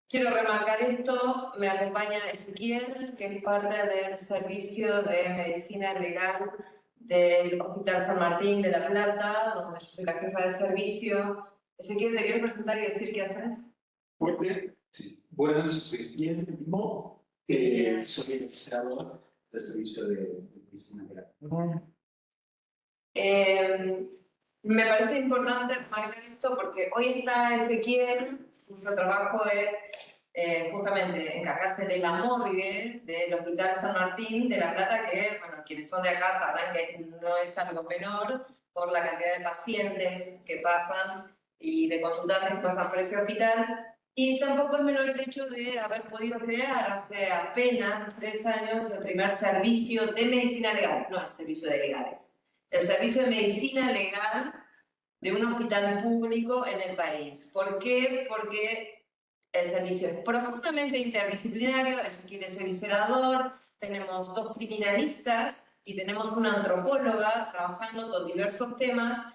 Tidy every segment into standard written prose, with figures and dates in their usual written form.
Quiero remarcar esto, me acompaña Ezequiel, que es parte del servicio de medicina legal del Hospital San Martín de La Plata, donde yo soy la jefa de servicio. Ezequiel, ¿te quieres presentar y decir qué haces? Fuerte, sí. Buenas, soy Ezequiel mismo, soy el administrador del servicio de medicina legal. Me parece importante marcar esto porque hoy está Ezequiel, nuestro trabajo es justamente encargarse de la morgue del Hospital San Martín de La Plata, que, bueno, quienes son de acá sabrán que no es algo menor por la cantidad de pacientes que pasan y de consultantes que pasan por ese hospital. Y tampoco es menor el hecho de haber podido crear hace apenas 3 años el primer servicio de medicina legal, no el servicio de legales, el servicio de medicina legal de un hospital público en el país. ¿Por qué? Porque el servicio es profundamente interdisciplinario, Ezequiel es el viscerador, tenemos 2 criminalistas y tenemos una antropóloga trabajando con diversos temas,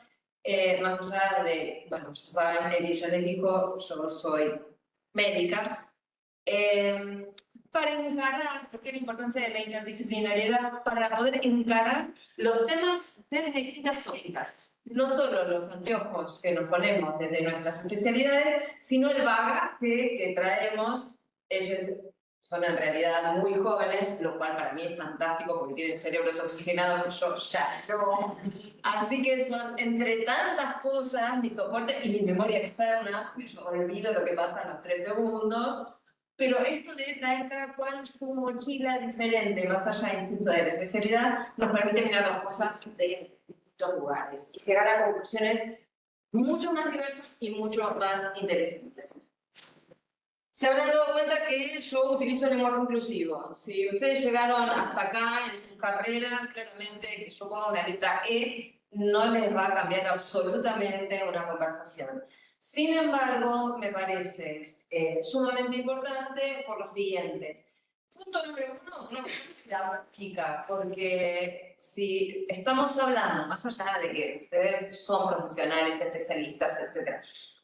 más allá de, bueno, ya saben, él ya les dijo, yo soy médica, para encarar, porque es la importancia de la interdisciplinariedad, para poder encarar los temas desde distintas ópticas. No solo los anteojos que nos ponemos desde nuestras especialidades, sino el bagaje que traemos. Ellos son en realidad muy jóvenes, lo cual para mí es fantástico porque tienen cerebros oxigenados, yo ya no. Así que son, entre tantas cosas, mi soporte y mi memoria externa, yo olvido lo que pasa en los 3 segundos, pero esto de traer cada cual su mochila diferente, más allá, insisto, de la especialidad, nos permite mirar las cosas de distintos lugares y llegar a conclusiones mucho más diversas y mucho más interesantes. Se habrán dado cuenta que yo utilizo el lenguaje inclusivo. Si ustedes llegaron hasta acá en su carrera, claramente que yo ponga una letra E no les va a cambiar absolutamente una conversación. Sin embargo, me parece sumamente importante por lo siguiente. Punto número 1, una cuestión de práctica, porque si estamos hablando, más allá de que ustedes son profesionales, especialistas, etc.,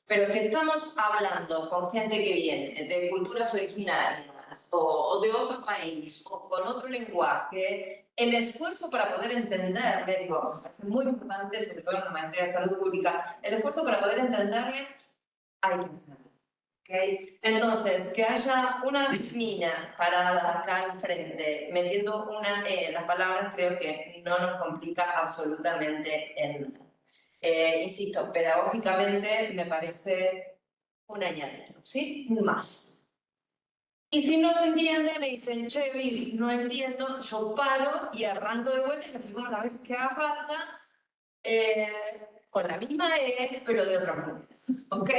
pero si estamos hablando con gente que viene de culturas originarias o de otro país o con otro lenguaje, el esfuerzo para poder entenderle, digo, me parece muy importante, sobre todo en la maestría de salud pública, el esfuerzo para poder entenderles hay que hacerlo. ¿Okay? Entonces, que haya una niña parada acá enfrente, metiendo una E en las palabras, creo que no nos complica absolutamente en nada. Insisto, pedagógicamente me parece un añadido, ¿sí? Un más. Y si no se entiende, me dicen, che, Vivi, no entiendo, yo paro y arranco de vuelta y le explico las veces que haga falta, con la misma E, pero de otra manera. ¿Ok?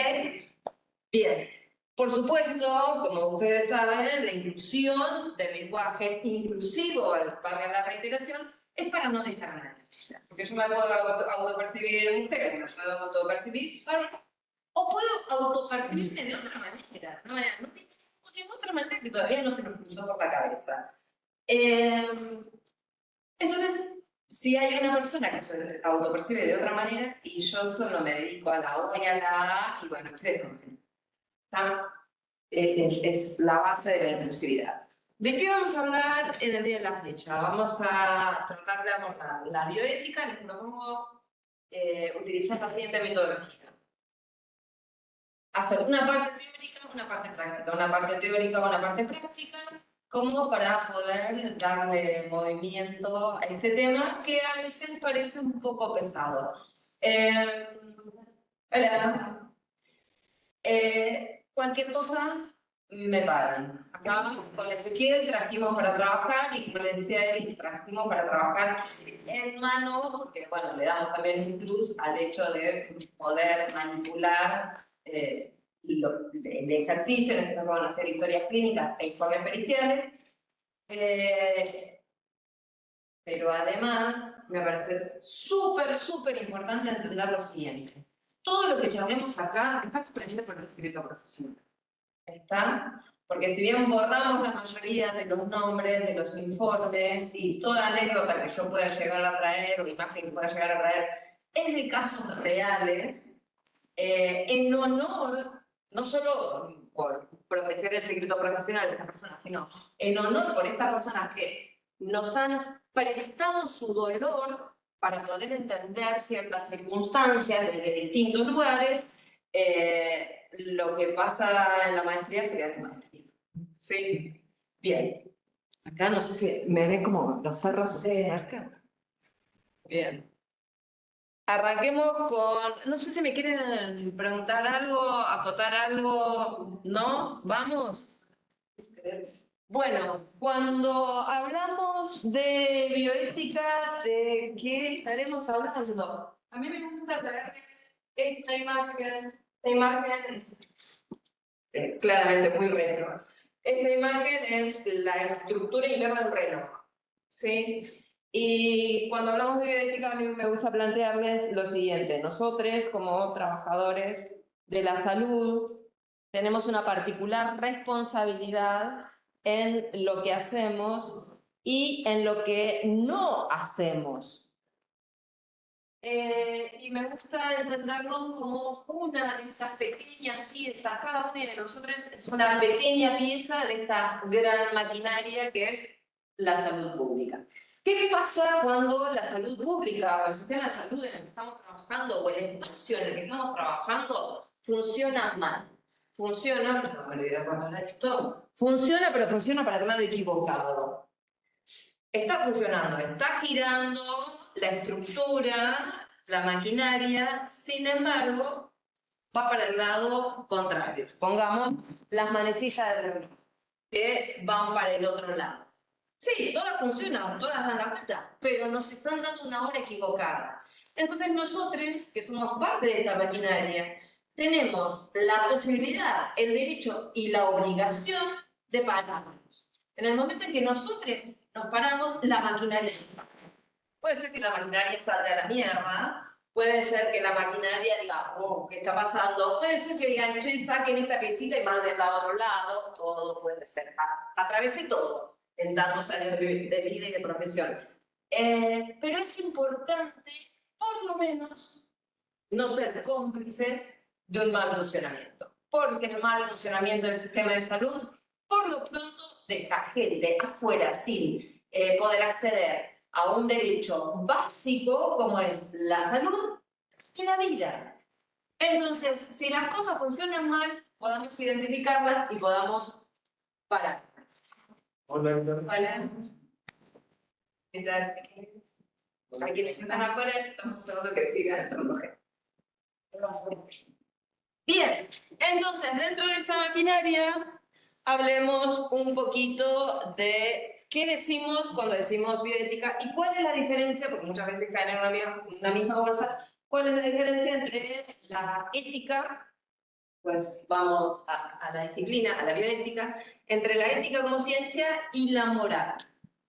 Bien. Por supuesto, como ustedes saben, la inclusión del lenguaje inclusivo, valga la reiteración, es para no dejar nada. Porque yo me puedo autopercibir mujer, me puedo autopercibir varón, o puedo autopercibirme de otra manera. De otra manera que todavía no se nos cruzó por la cabeza. Entonces, si hay una persona que se autopercibe de otra manera y yo solo me dedico a la O y a la A, y bueno, ustedes conocen. Es la base de la inclusividad. ¿De qué vamos a hablar en el día de la fecha? Vamos a tratar de abordar la bioética. Les propongo utilizar la siguiente metodología. Hacer una parte teórica, una parte práctica, una parte teórica, una parte práctica, como para poder darle movimiento a este tema que a veces parece un poco pesado. Hola. Cualquier cosa me pagan. Acá con Ezequiel trajimos para trabajar y con el CIAEL trajimos para trabajar en mano, porque bueno, le damos también un plus al hecho de poder manipular el ejercicio, en este caso van a ser historias clínicas e informes periciales. Pero además me parece súper importante entender lo siguiente. Todo lo que charlemos acá está comprendido por el escrito profesional. ¿Está? Porque si bien borramos la mayoría de los nombres, de los informes y toda anécdota que yo pueda llegar a traer o imagen que pueda llegar a traer es de casos reales, en honor, no solo por proteger el secreto profesional de estas personas, sino en honor por estas personas que nos han prestado su dolor para poder entender ciertas circunstancias desde distintos lugares, lo que pasa en la maestría se queda en maestría. ¿Sí? Bien. Acá no sé si me ven como los perros cerca. Bien. Arranquemos con, no sé si me quieren preguntar algo, acotar algo, ¿no? ¿Vamos? Bueno, cuando hablamos de bioética, ¿de qué estaremos hablando? A mí me gusta traerles esta imagen. Esta imagen es claramente muy retro. Esta imagen es la estructura interna de un reloj, ¿sí? Y cuando hablamos de bioética, a mí me gusta plantearles lo siguiente. Nosotros, como trabajadores de la salud, tenemos una particular responsabilidad en lo que hacemos y en lo que no hacemos. Y me gusta entendernos como una de estas pequeñas piezas. Cada una de nosotros es una pequeña pieza de esta gran maquinaria que es la salud pública. ¿Qué pasa cuando la salud pública o el sistema de salud en el que estamos trabajando o el espacio en el que estamos trabajando funciona mal? Funciona, no me olvidé cuando hablar esto, funciona, pero funciona para el lado equivocado. Está funcionando, está girando la estructura, la maquinaria, sin embargo, va para el lado contrario. Pongamos las manecillas del reloj, que van para el otro lado. Sí, todas funcionan, todas dan la vuelta, pero nos están dando una hora equivocada. Entonces nosotros, que somos parte de esta maquinaria, tenemos la posibilidad, el derecho y la obligación de pararnos. En el momento en que nosotros nos paramos, la maquinaria puede ser que la maquinaria salte a la mierda, puede ser que la maquinaria diga, oh, ¿qué está pasando? Puede ser que digan, che, saquen esta piecita y manden a otro lado, todo puede ser, atravesé todo en tantos años de vida y de profesión. Pero es importante, por lo menos, no ser cómplices de un mal funcionamiento, porque el mal funcionamiento del sistema de salud, por lo pronto, deja gente afuera sin poder acceder a un derecho básico como es la salud y la vida. Entonces, si las cosas funcionan mal, podamos identificarlas y podamos pararlas. Hola. Hola. A quienes están afuera, estamos esperando que sigan el reloj. Bien, entonces dentro de esta maquinaria hablemos un poquito de qué decimos cuando decimos bioética y cuál es la diferencia, porque muchas veces caen en una misma bolsa, cuál es la diferencia entre la ética, pues vamos a la disciplina, a la bioética, entre la ética como ciencia y la moral,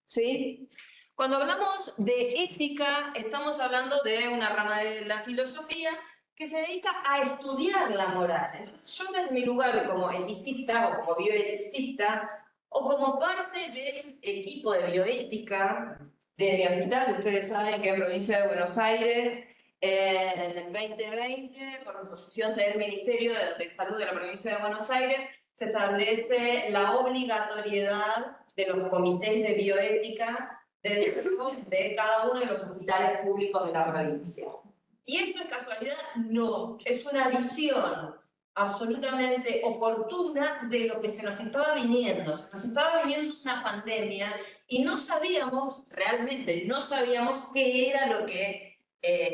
¿sí? Cuando hablamos de ética, estamos hablando de una rama de la filosofía que se dedica a estudiar la moral. Entonces, yo desde mi lugar como eticista o como bioeticista o como parte del equipo de bioética de mi hospital, ustedes saben que en provincia de Buenos Aires, en el 2020, por disposición del Ministerio de Salud de la provincia de Buenos Aires, se establece la obligatoriedad de los comités de bioética de cada uno de los hospitales públicos de la provincia. ¿Y esto es casualidad? No, es una visión absolutamente oportuna de lo que se nos estaba viniendo. Se nos estaba viniendo una pandemia y no sabíamos, realmente no sabíamos qué era lo que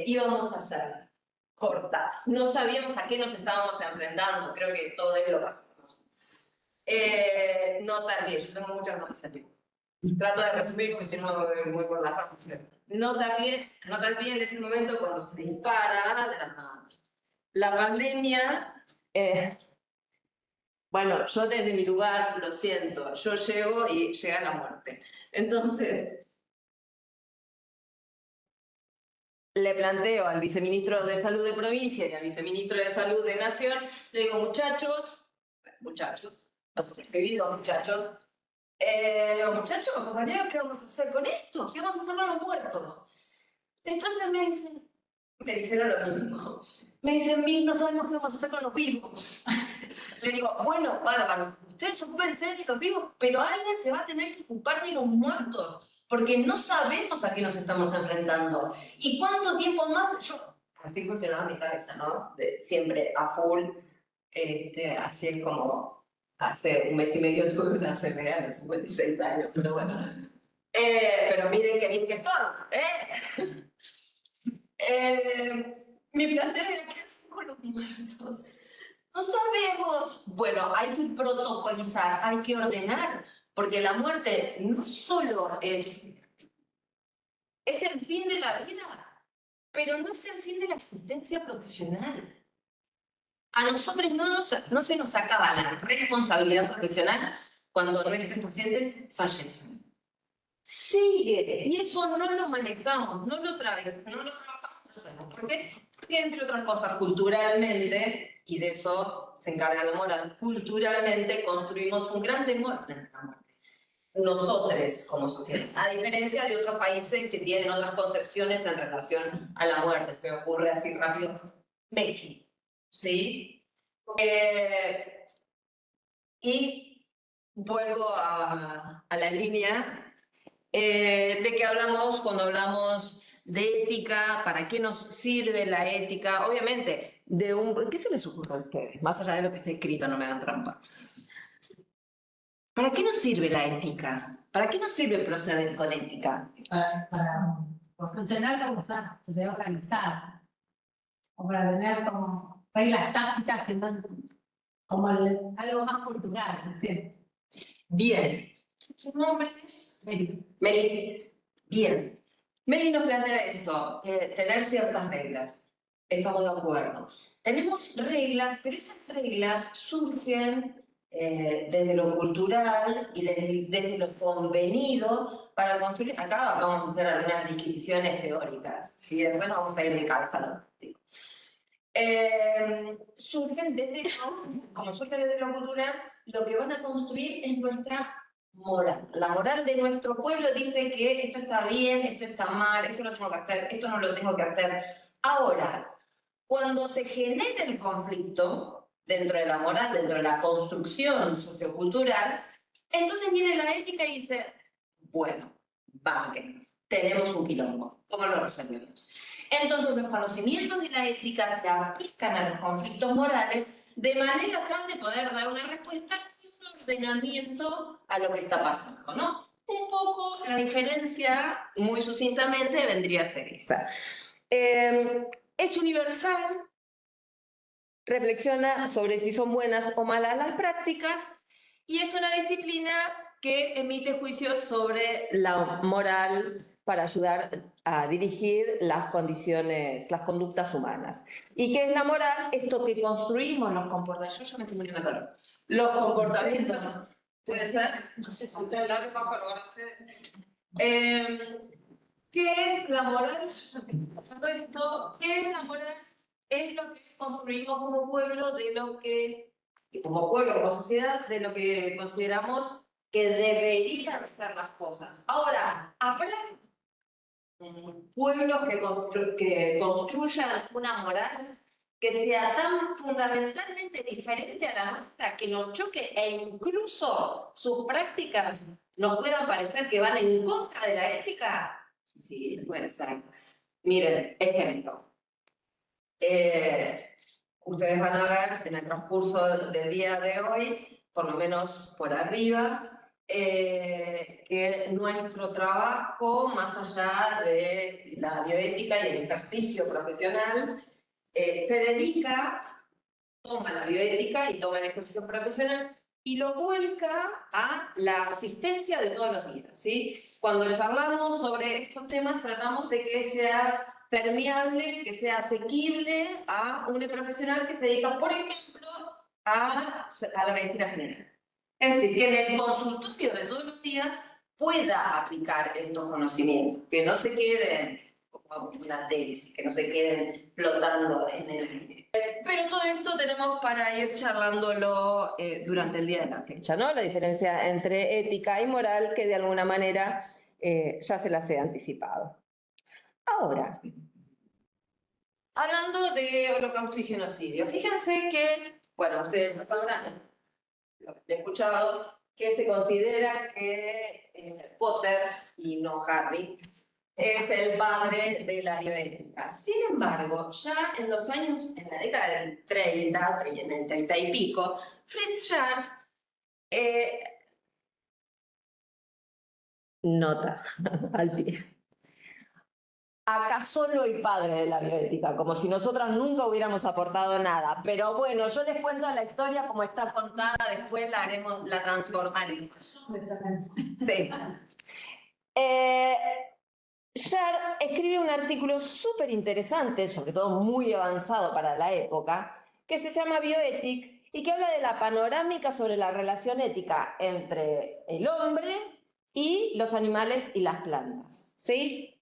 íbamos a hacer. Corta. No sabíamos a qué nos estábamos enfrentando, creo que todo lo pasamos. No tan bien, yo tengo muchas notas aquí. Trato de resumir porque si no me voy por las ramas. No tan bien en ese momento cuando se dispara de las manos. La pandemia, bueno, yo desde mi lugar lo siento, yo llego y llega la muerte. Entonces, le planteo al viceministro de Salud de provincia y al viceministro de Salud de Nación, le digo, muchachos, queridos muchachos, compañeros, ¿qué vamos a hacer con esto? ¿Qué vamos a hacer con los muertos? Entonces me dijeron lo mismo. Me dicen, no sabemos qué vamos a hacer con los vivos. Le digo, bueno, bárbaro, ustedes ocúpense de los vivos, pero alguien se va a tener que ocupar de los muertos, porque no sabemos a qué nos estamos enfrentando. ¿Y cuánto tiempo más? Yo, así funcionaba mi cabeza, ¿no? Siempre a full, así es como hace un mes y medio tuve una CBA a los 56 años, pero bueno. Pero miren qué bien que estoy, ¿eh? Mi planteo era, ¿qué hacen con los muertos? No sabemos. Bueno, hay que protocolizar, hay que ordenar, porque la muerte no solo es el fin de la vida, pero no es el fin de la asistencia profesional. A nosotros no se nos acaba la responsabilidad profesional cuando nuestros pacientes fallecen. Sigue, y eso no lo manejamos, no lo trabajamos, no sabemos. ¿Por qué? Porque, entre otras cosas, culturalmente, y de eso se encarga la moral, culturalmente construimos un gran temor frente a la muerte. Nosotros, como sociedad, a diferencia de otros países que tienen otras concepciones en relación a la muerte, se me ocurre así rápido, México, ¿sí? Y vuelvo a la línea de qué hablamos cuando hablamos de ética, para qué nos sirve la ética, obviamente, ¿qué se les ocurre a ustedes? Más allá de lo que está escrito, no me hagan trampa. ¿Para qué nos sirve la ética? ¿Para qué nos sirve proceder con ética? Para funcionar como sociedad organizada, o para tener como reglas tácitas que no, como algo más cultural, ¿sí? Bien. ¿Su nombre es? Meli. Bien. Meli nos plantea esto, tener ciertas reglas. Estamos de acuerdo. Tenemos reglas, pero esas reglas surgen desde lo cultural y desde lo convenido para construir. Acá vamos a hacer algunas disquisiciones teóricas y después nos vamos a ir de cabeza a lo práctico. Como surgen desde lo cultural, lo que van a construir es nuestra moral. La moral de nuestro pueblo dice que esto está bien, esto está mal, esto lo tengo que hacer, esto no lo tengo que hacer. Ahora, cuando se genera el conflicto dentro de la moral, dentro de la construcción sociocultural, entonces viene la ética y dice, bueno, banque, tenemos un quilombo, ¿cómo lo resolvemos? Entonces los conocimientos de la ética se aplican a los conflictos morales de manera tal de poder dar una respuesta y un ordenamiento a lo que está pasando, ¿no? Un poco la diferencia, muy sucintamente, vendría a ser esa. Es universal, reflexiona sobre si son buenas o malas las prácticas y es una disciplina que emite juicios sobre la moral para ayudar a dirigir las conductas humanas. ¿Y qué es la moral? Esto que construimos, los comportamientos. Yo ya me estoy muriendo de calor. Los comportamientos. ¿Puede ser? No sé si usted habla para ¿qué es la moral? ¿Qué es la moral? Es lo que construimos como pueblo, como pueblo, como sociedad, de lo que consideramos que deberían ser las cosas. Ahora, habrá pueblos que construyan una moral que sea tan fundamentalmente diferente a la nuestra, que nos choque e incluso sus prácticas nos puedan parecer que van en contra de la ética. Sí, puede ser. Miren, ejemplo. Ustedes van a ver en el transcurso del día de hoy, por lo menos por arriba, que nuestro trabajo, más allá de la bioética y el ejercicio profesional, se dedica, toma la bioética y toma el ejercicio profesional y lo vuelca a la asistencia de todos los días, ¿sí? Cuando charlamos sobre estos temas, tratamos de que sea permeable, que sea asequible a un profesional que se dedica, por ejemplo, a la medicina general. Es decir, que en el consultorio de todos los días pueda aplicar estos conocimientos, que no se queden como una tesis, que no se queden flotando en el aire. Pero todo esto tenemos para ir charlándolo durante el día de la fecha, ¿no? La diferencia entre ética y moral, que de alguna manera ya se las he anticipado. Ahora, hablando de holocausto y genocidio, fíjense que bueno, ustedes sabrán, lo que he escuchado, que se considera que Potter, y no Harry, es el padre de la bioética. Sin embargo, ya en los años, en la década del 30, en el 30 y pico, Fritz Charles, nota al pie, ¿acaso soy padre de la bioética? Como si nosotras nunca hubiéramos aportado nada. Pero bueno, yo les cuento la historia como está contada, después la transformaremos. Sí. Shard escribe un artículo súper interesante, sobre todo muy avanzado para la época, que se llama Bioethic y que habla de la panorámica sobre la relación ética entre el hombre y los animales y las plantas. ¿Sí?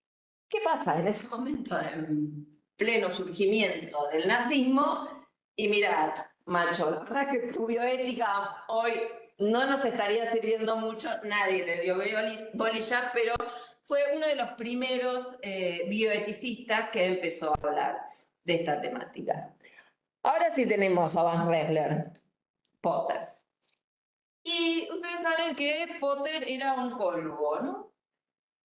¿Qué pasa en ese momento, en pleno surgimiento del nazismo? Y mirad, macho, la verdad es que tu bioética hoy no nos estaría sirviendo mucho, nadie le dio bolilla, pero fue uno de los primeros bioeticistas que empezó a hablar de esta temática. Ahora sí tenemos a Van Ressler, Potter. Y ustedes saben que Potter era oncólogo, ¿no?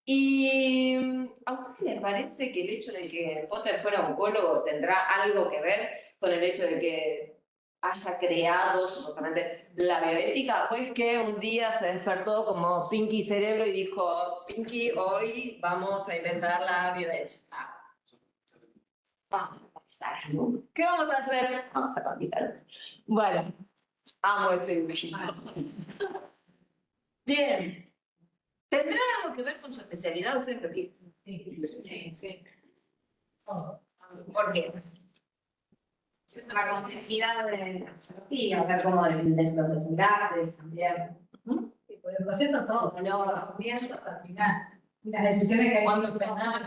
¿Y a ustedes les parece que el hecho de que Potter fuera oncólogo tendrá algo que ver con el hecho de que haya creado supuestamente la bioética? ¿O es que un día se despertó como Pinky Cerebro y dijo, Pinky, hoy vamos a inventar la bioética? Vamos a comenzar. ¿Qué vamos a hacer? Vamos a comenzar. Bueno, amo ese dibujo. Bien. ¿Tendrá algo que ver con su especialidad? ¿Ustedes lo piensan? Sí. ¿Por qué? La complejidad de la fotografía, ver cómo los gases también. Y por el proceso todo, luego comienzo hasta el final. Y las decisiones que hay Cuando frenar,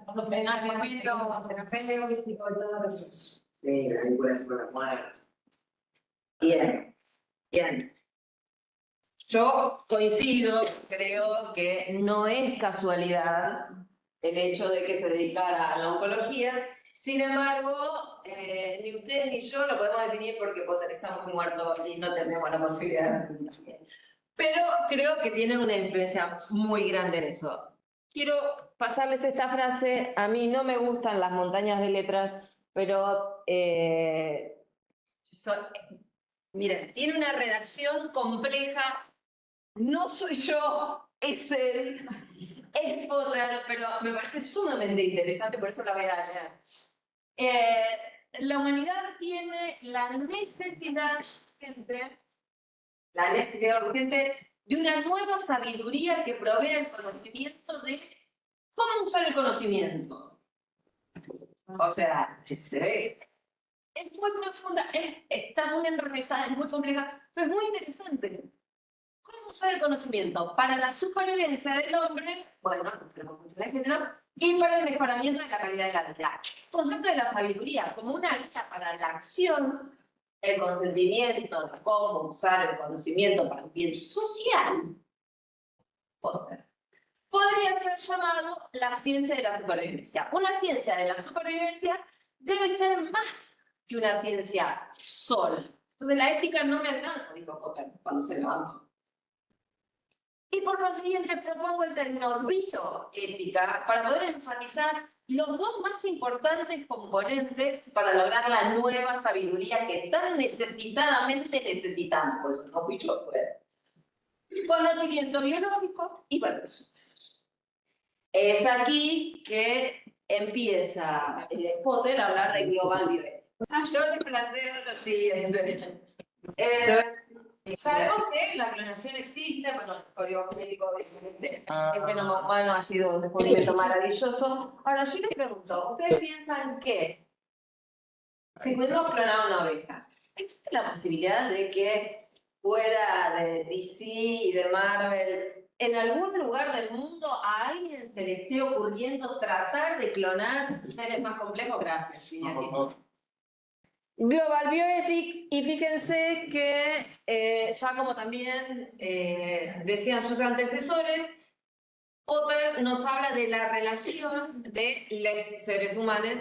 cuando frenar, terapéutico y todo eso. Sí, ahí puede ser la muerte. Bien, bien. Yo coincido, creo que no es casualidad el hecho de que se dedicara a la oncología. Sin embargo, ni ustedes ni yo lo podemos definir porque Potter está muy muerto y no tenemos la posibilidad de... Pero creo que tiene una influencia muy grande en eso. Quiero pasarles esta frase. A mí no me gustan las montañas de letras, pero miren, tiene una redacción compleja. No soy yo, es él, es Potter, pero me parece sumamente interesante, por eso la voy a leer. La humanidad tiene la necesidad urgente de una nueva sabiduría que provea el conocimiento de cómo usar el conocimiento. O sea, se ve. Es muy profunda, está muy enrevesada, es muy compleja, pero es muy interesante. ¿Cómo usar el conocimiento? Para la supervivencia del hombre, bueno, y para el mejoramiento de la calidad de la vida. El concepto de la sabiduría como una guía para la acción, el consentimiento de cómo usar el conocimiento para un bien social, podría ser llamado la ciencia de la supervivencia. Una ciencia de la supervivencia debe ser más que una ciencia sola. Entonces la ética no me alcanza, dijo Potter cuando se levantó. Y por lo siguiente propongo el término bioética para poder enfatizar los dos más importantes componentes para lograr la nueva sabiduría que tan necesitadamente necesitamos. Por eso no fui yo, fue conocimiento biológico y valores. Es aquí que empieza Potter a hablar de global bioética. Yo les planteo lo siguiente. Sabemos que la clonación existe, bueno, el código genético obviamente, el genoma humano ha sido un descubrimiento maravilloso. Ahora, yo les pregunto, ¿ustedes piensan que si pudiéramos clonar una oveja, existe la posibilidad de que fuera de DC y de Marvel, en algún lugar del mundo a alguien se le esté ocurriendo tratar de clonar seres más complejos? Gracias, Iñaki. Global Bioethics, y fíjense que ya como también decían sus antecesores, Potter nos habla de la relación de los seres humanos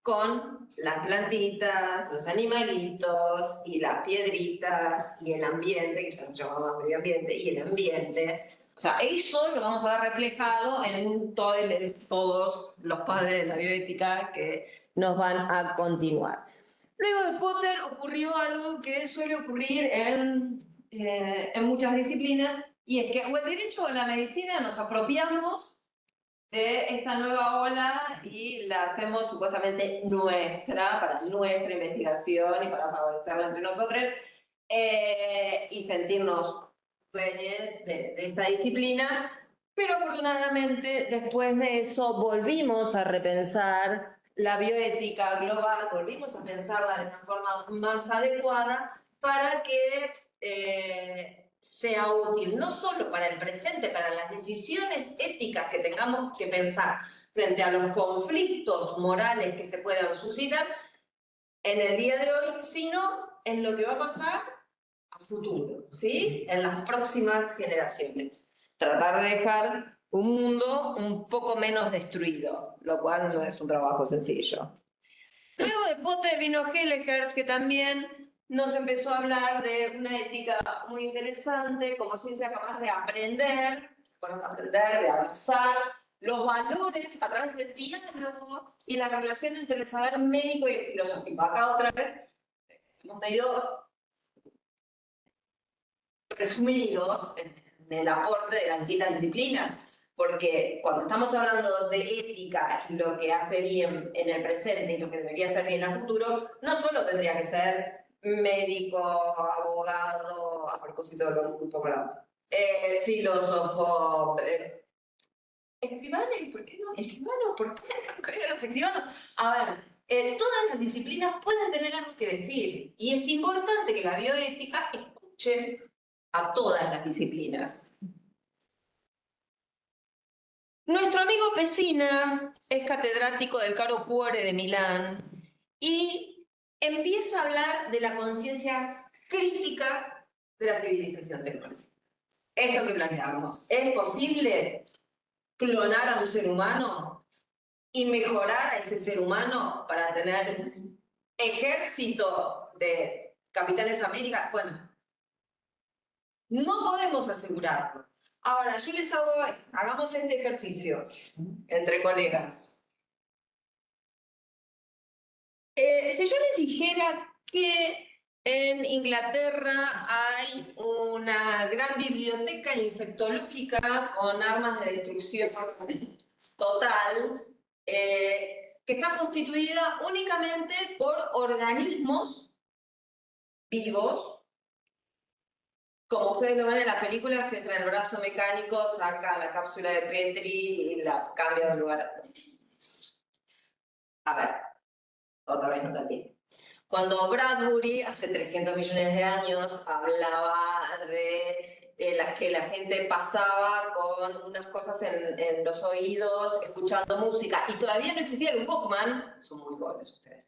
con las plantitas, los animalitos y las piedritas y el ambiente, que ya nos llamamos medio ambiente, y el ambiente. O sea, eso lo vamos a ver reflejado en todos los padres de la bioética que nos van a continuar. Luego de Potter ocurrió algo que suele ocurrir en muchas disciplinas, y es que o el derecho o la medicina nos apropiamos de esta nueva ola y la hacemos supuestamente nuestra, para nuestra investigación y para favorecerla entre nosotros, y sentirnos dueños de esta disciplina, pero afortunadamente después de eso volvimos a repensar la bioética global, volvimos a pensarla de una forma más adecuada para que sea útil, no solo para el presente, para las decisiones éticas que tengamos que pensar frente a los conflictos morales que se puedan suscitar en el día de hoy, sino en lo que va a pasar a futuro, ¿sí? En las próximas generaciones. Tratar de dejar un mundo un poco menos destruido, lo cual no es un trabajo sencillo. Luego de Potter vino Hellegers, que también nos empezó a hablar de una ética muy interesante, como ciencia capaz de aprender, de avanzar, los valores a través del diálogo y la relación entre el saber médico y el filosófico. Acá otra vez hemos medio resumidos en el aporte de las distintas disciplinas, porque cuando estamos hablando de ética y lo que hace bien en el presente y lo que debería hacer bien a futuro, no solo tendría que ser médico, abogado, a propósito de lo que justo hablamos, filósofo, escribano, ¿y por qué no? Escribano, ¿por qué no los escribanos? A ver, todas las disciplinas pueden tener algo que decir, y es importante que la bioética escuche a todas las disciplinas. Nuestro amigo Pesina es catedrático del Caro Cuore de Milán y empieza a hablar de la conciencia crítica de la civilización tecnológica. Es lo que planteábamos. ¿Es posible clonar a un ser humano y mejorar a ese ser humano para tener un ejército de Capitanes América? Bueno, no podemos asegurarlo. Ahora, yo les hago, hagamos este ejercicio entre colegas. Si yo les dijera que en Inglaterra hay una gran biblioteca infectológica con armas de destrucción total, que está constituida únicamente por organismos vivos, como ustedes lo ven en las películas, que entra el brazo mecánico, saca la cápsula de Petri y la cambia de lugar. A ver, otra vez no también. Cuando Bradbury, hace 300 millones de años, hablaba de que la gente pasaba con unas cosas en los oídos, escuchando música, y todavía no existía el Walkman, son muy jóvenes ustedes,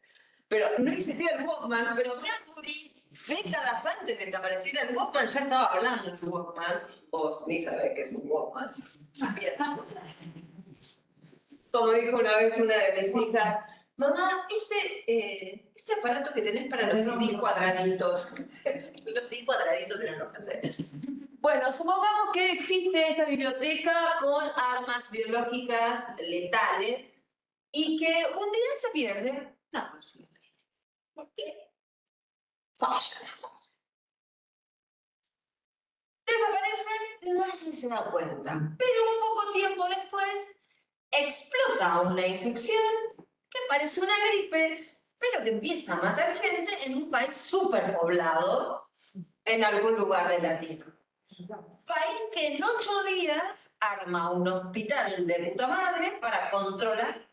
pero no existía el Walkman, pero Bradbury, décadas antes de que apareciera el Walkman, ya estaba hablando del Walkman. Vos ni sabés qué es un Walkman. Como dijo una vez una de mis hijas, mamá, ese aparato que tenés para los CDs cuadraditos, los CDs cuadraditos que no los haces. Bueno, supongamos que existe esta biblioteca con armas biológicas letales y que un día se pierde una cápsula. ¿Por qué? Falla las cosas. Desaparecen, nadie se da cuenta. Pero un poco tiempo después explota una infección que parece una gripe, pero que empieza a matar gente en un país superpoblado en algún lugar de la Tierra. País que en 8 días arma un hospital de puta madre para controlar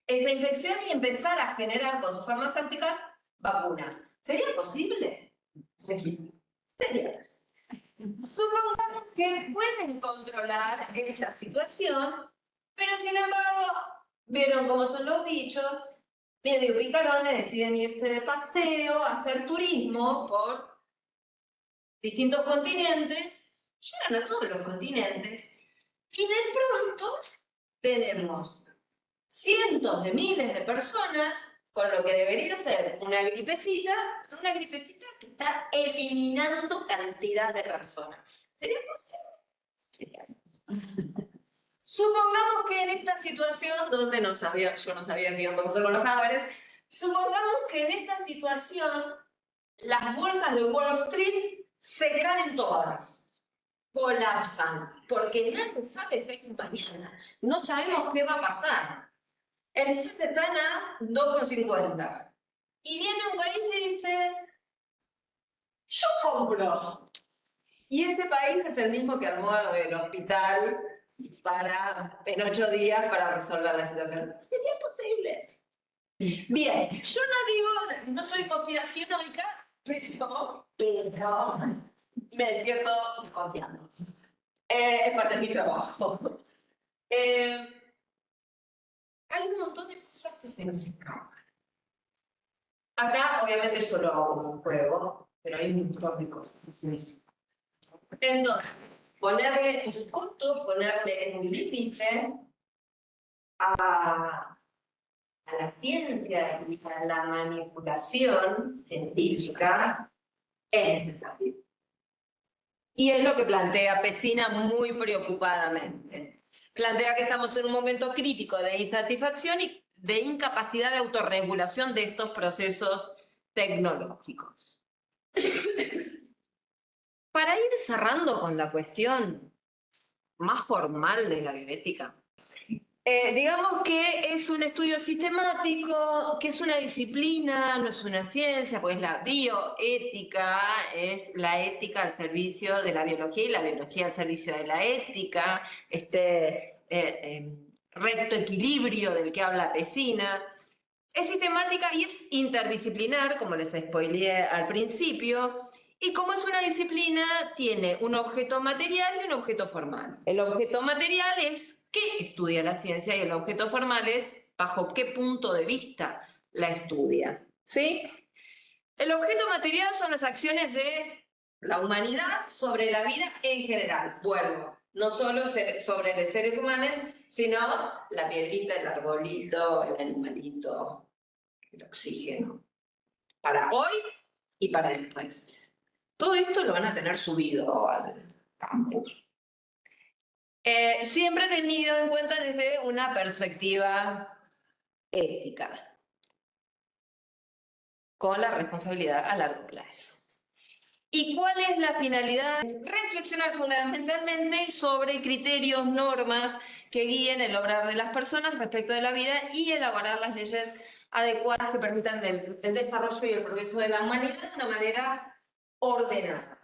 esa infección y empezar a generar con sus farmacéuticas vacunas. ¿Sería posible? Sí. Sería posible. Supongamos que pueden controlar esta situación, pero sin embargo, vieron cómo son los bichos, medio picarones, deciden irse de paseo, hacer turismo por distintos continentes, llegan a todos los continentes, y de pronto tenemos cientos de miles de personas con lo que debería ser una gripecita que está eliminando cantidad de personas. ¿Sería posible? Sería posible. Supongamos que en esta situación, donde yo no sabía qué íbamos a hacer con los cadáveres, supongamos que en esta situación las bolsas de Wall Street se caen todas, colapsan, porque nadie sabe si es mañana, no sabemos qué va a pasar. Entonces están a 2,50. Y viene un país y dice, yo compro. Y ese país es el mismo que armó el hospital en 8 días para resolver la situación. ¿Sería posible? Bien, yo no soy conspiranoica, pero me despierto confiando. Es parte de mi trabajo. Hay un montón de cosas que se nos escapan. Acá, obviamente, yo lo hago como un juego, pero hay un montón de cosas que se nos escapan. Entonces, ponerle un costo, ponerle un límite a la ciencia y a la manipulación científica es necesario. Y es lo que plantea Pesina muy preocupadamente. Plantea que estamos en un momento crítico de insatisfacción y de incapacidad de autorregulación de estos procesos tecnológicos. Para ir cerrando con la cuestión más formal de la bioética, digamos que es un estudio sistemático, que es una disciplina, no es una ciencia, pues la bioética es la ética al servicio de la biología y la biología al servicio de la ética, este recto equilibrio del que habla Pesina. Es sistemática y es interdisciplinar, como les spoileé al principio, y como es una disciplina, tiene un objeto material y un objeto formal. El objeto material es qué estudia la ciencia y el objeto formal es bajo qué punto de vista la estudia. ¿Sí? El objeto material son las acciones de la humanidad sobre la vida en general. Vuelvo, no solo sobre los seres humanos, sino la piedrita, el arbolito, el animalito, el oxígeno. Para hoy y para después. Todo esto lo van a tener subido al campus. Siempre tenido en cuenta desde una perspectiva ética, con la responsabilidad a largo plazo. ¿Y cuál es la finalidad? Reflexionar fundamentalmente sobre criterios, normas que guíen el obrar de las personas respecto de la vida y elaborar las leyes adecuadas que permitan el desarrollo y el progreso de la humanidad de una manera ordenada.